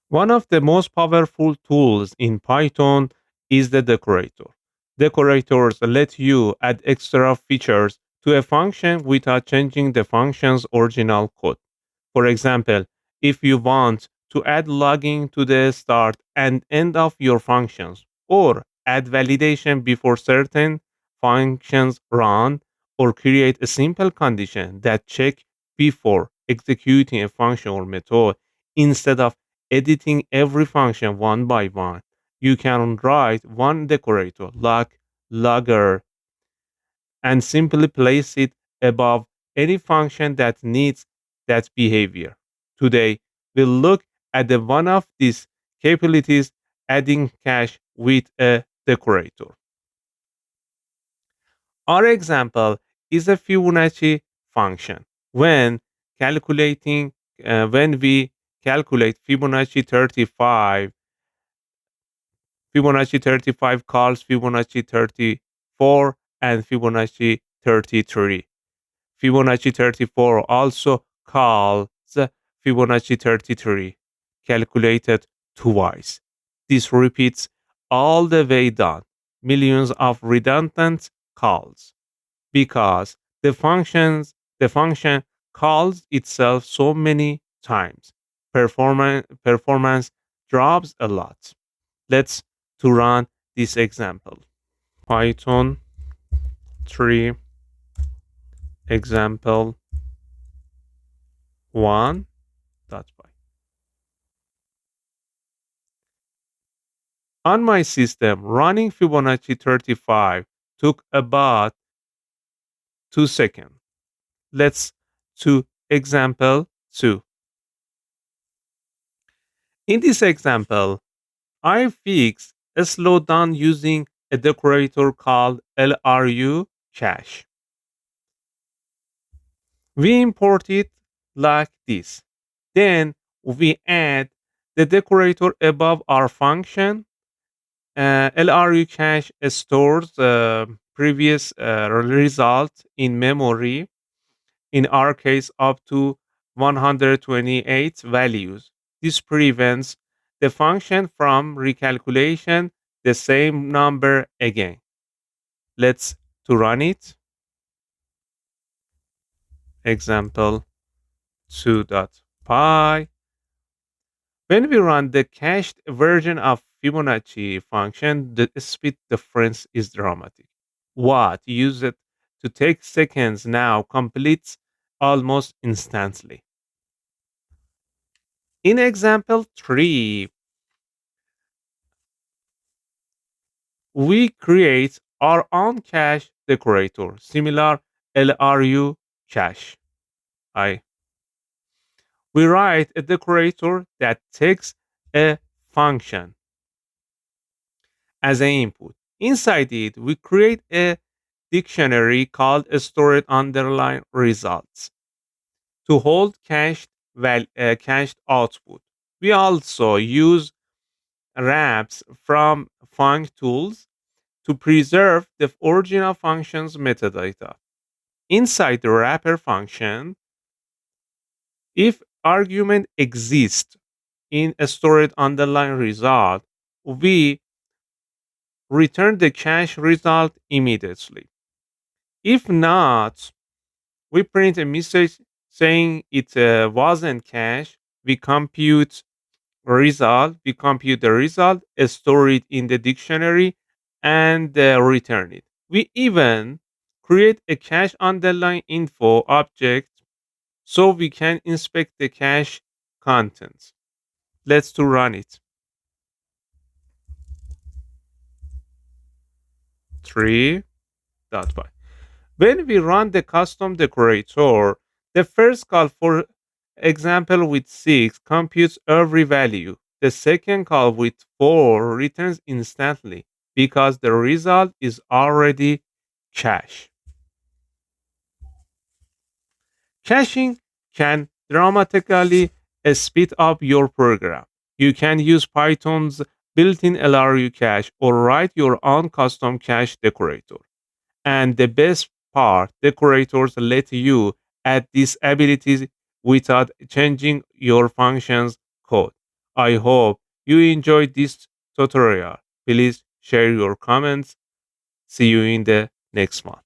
One of the most powerful tools in Python is the decorator. Decorators let you add extra features to a function without changing the function's original code. For example, if you want to add logging to the start and end of your functions, or add validation before certain functions run, or create a simple condition that check before executing a function or method instead of editing every function one by one, you can write one decorator like logger and simply place it above any function that needs that behavior. Today, we'll look at the one of these capabilities, adding cache with a decorator. Our example is a Fibonacci function. When calculating, when we calculate Fibonacci 35 calls Fibonacci 34 and Fibonacci 33. Fibonacci 34 also calls Fibonacci 33, calculated twice. This repeats all the way down, millions of redundant calls, because the function calls itself so many times. Performance drops a lot. Let's to run this example. Python 3 example 1.py. On my system, running Fibonacci 35 took about 2 seconds. Let's to example 2. In this example, I fixed a slowdown using a decorator called LRU cache. We import it like this. Then we add the decorator above our function. LRU cache stores previous result in memory, in our case up to 128 values. This prevents the function from recalculation the same number again. Let's to run it. Example 2.py. When we run the cached version of Fibonacci function, the speed difference is dramatic. What used to take seconds now completes almost instantly. In example 3, we create our own cache decorator, similar LRU cache. I We write a decorator that takes a function as an input. Inside it, we create a dictionary called stored underline results to hold cached output. We also use wraps from functools to preserve the original function's metadata. Inside the wrapper function, if argument exists in a stored underline result, we return the cache result immediately. If not, we print a message saying it wasn't cache. We compute the result, store it in the dictionary, and return it. We even create a cache underline info object so we can inspect the cache contents. Let's to run it. 3.py. When we run the custom decorator, the first call, for example with 6, computes every value. The second call with 4 returns instantly because the result is already cached. Caching can dramatically speed up your program. You can use Python's built-in LRU cache or write your own custom cache decorator. And the best part, decorators let you add these abilities without changing your function's code. I hope you enjoyed this tutorial. Please share your comments. See you in the next one.